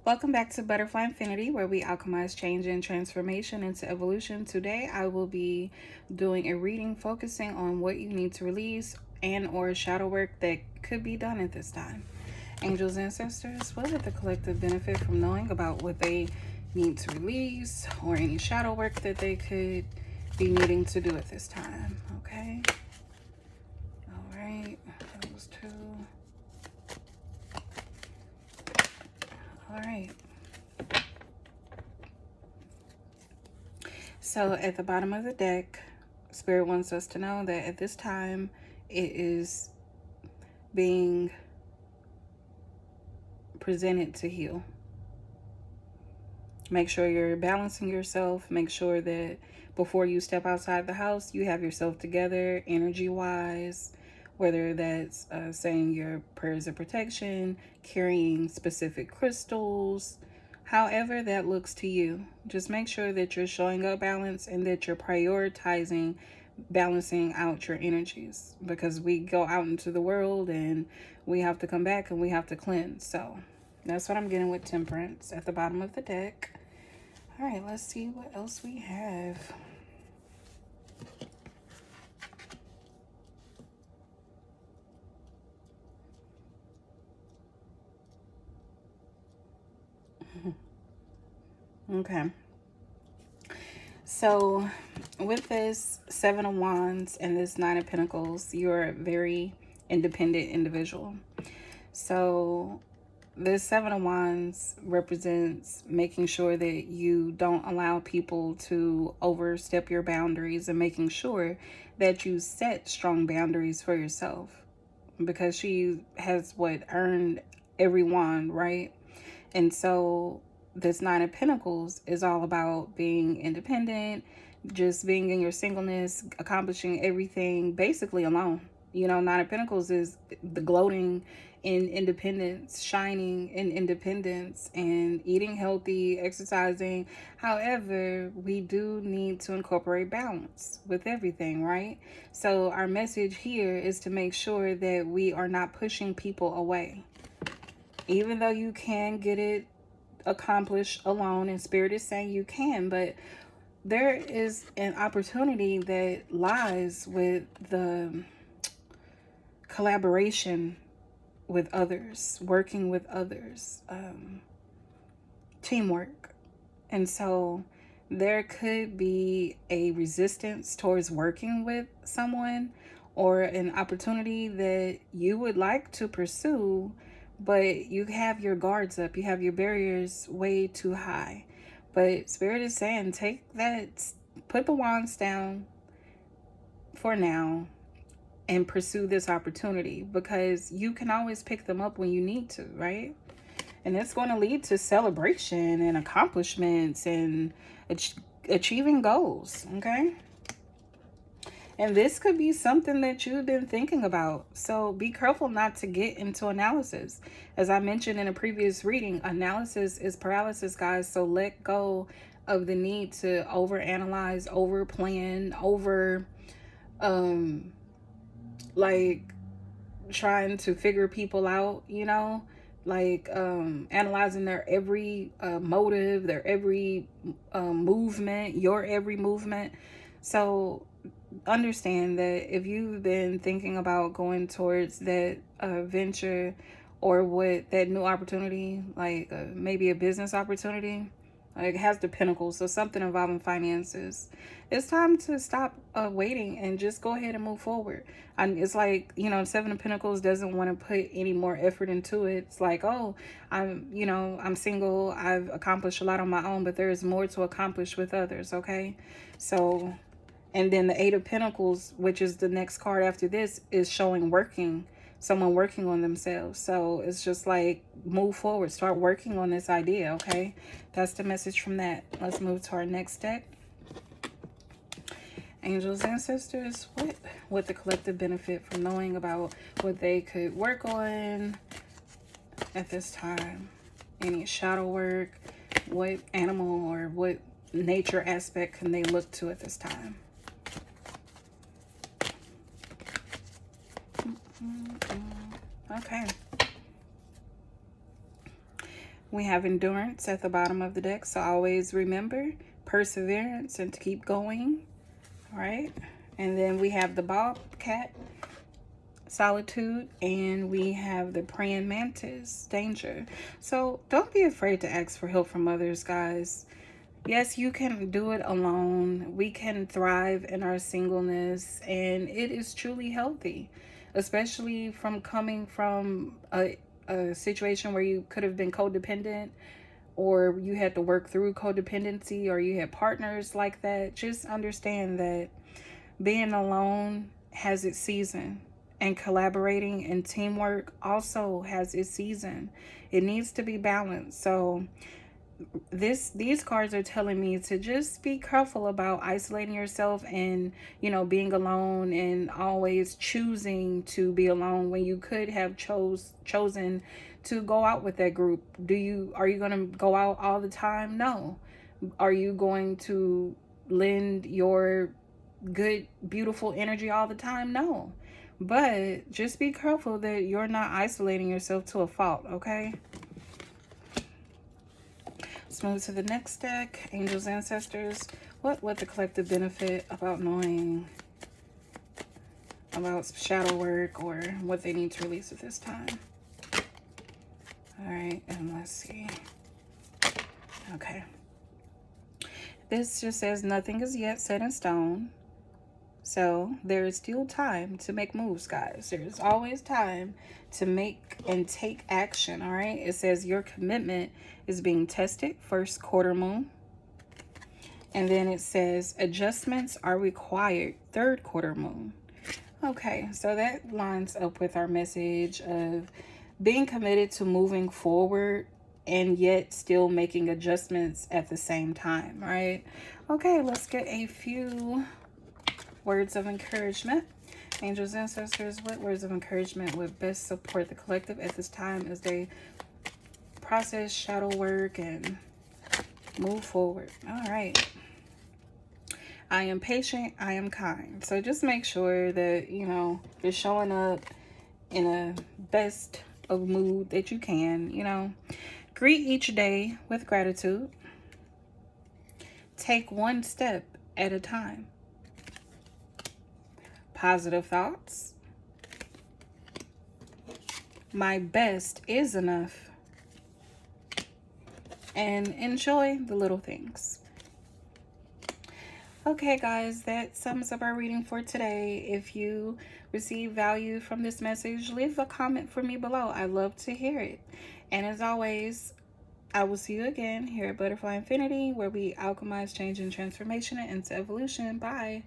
Welcome back to Butterfly Infinity, where we alchemize change and transformation into evolution. Today, I will be doing a reading focusing on what you need to release and or shadow work that could be done at this time. Angels, ancestors, what would the collective benefit from knowing about what they need to release or any shadow work that they could be needing to do at this time? Okay. All right. Those two. All right. So at the bottom of the deck, Spirit wants us to know that at this time, it is being presented to heal. Make sure you're balancing yourself. Make sure that before you step outside the house, you have yourself together energy-wise, whether that's saying your prayers of protection, carrying specific crystals, however that looks to you. Just make sure that you're showing up balanced and that you're prioritizing balancing out your energies, because we go out into the world and we have to come back and we have to cleanse. So that's what I'm getting with Temperance at the bottom of the deck. All right, let's see what else we have. Okay. So with this Seven of Wands and this Nine of Pentacles, you're a very independent individual. So this Seven of Wands represents making sure that you don't allow people to overstep your boundaries and making sure that you set strong boundaries for yourself, because she has earned every wand, right? And so this Nine of Pentacles is all about being independent, just being in your singleness, accomplishing everything basically alone. You know, Nine of Pentacles is the gloating in independence, shining in independence, and eating healthy, exercising. However, we do need to incorporate balance with everything, right? So our message here is to make sure that we are not pushing people away. Even though you can get it accomplished alone, and Spirit is saying you can, but there is an opportunity that lies with the collaboration with others, working with others, teamwork. And so there could be a resistance towards working with someone, or an opportunity that you would like to pursue, but you have your guards up, you have your barriers way too high. But Spirit is saying, take that, put the wands down for now and pursue this opportunity, because you can always pick them up when you need to, right? And it's going to lead to celebration and accomplishments and achieving goals, okay? And this could be something that you've been thinking about. So be careful not to get into analysis. As I mentioned in a previous reading, analysis is paralysis, guys. So let go of the need to overanalyze, overplan, like trying to figure people out, you know, like analyzing their every motive, their every movement, your every movement. So understand that if you've been thinking about going towards that venture, or what that new opportunity, like maybe a business opportunity, like it has the Pentacles, so something involving finances, it's time to stop waiting and just go ahead and move forward. And it's like, you know, Seven of Pentacles doesn't want to put any more effort into it. It's like, oh, I'm single, I've accomplished a lot on my own, but there is more to accomplish with others, okay? So, and then the Eight of Pentacles, which is the next card after this, is showing someone working on themselves. So it's just like, move forward, start working on this idea, okay? That's the message from that. Let's move to our next deck. Angels, ancestors, what the collective benefit from knowing about what they could work on at this time? Any shadow work? What animal or what nature aspect can they look to at this time? Okay. We have endurance at the bottom of the deck. So always remember perseverance and to keep going. All right. And then we have the bobcat, solitude, and we have the praying mantis, danger. So don't be afraid to ask for help from others, guys. Yes, you can do it alone. We can thrive in our singleness, and it is truly healthy, especially from coming from a situation where you could have been codependent, or you had to work through codependency, or you had partners like that. Just understand that being alone has its season, and collaborating and teamwork also has its season. It needs to be balanced. So these cards are telling me to just be careful about isolating yourself and, you know, being alone and always choosing to be alone when you could have chosen to go out with that group. Are you going to go out all the time? No. Are you going to lend your good, beautiful energy all the time? No. But just be careful that you're not isolating yourself to a fault, okay? Let's move to the next deck. Angels, ancestors. What would the collective benefit about knowing about shadow work, or what they need to release at this time? All right, and let's see. Okay. This just says nothing is yet set in stone. So there is still time to make moves, guys. There's always time to make and take action, all right? It says your commitment is being tested, first quarter moon. And then it says adjustments are required, third quarter moon. Okay, so that lines up with our message of being committed to moving forward and yet still making adjustments at the same time, right? Okay, let's get a few words of encouragement. Angels, ancestors, what words of encouragement would best support the collective at this time as they process shadow work and move forward? All right. I am patient, I am kind. So just make sure that, you know, you're showing up in a best of mood that you can, you know. Greet each day with gratitude. Take one step at a time. Positive thoughts. My best is enough. And enjoy the little things. Okay, guys, that sums up our reading for today. If you receive value from this message, leave a comment for me below. I love to hear it. And as always, I will see you again here at Butterfly Infinity, where we alchemize change and transformation into evolution. Bye.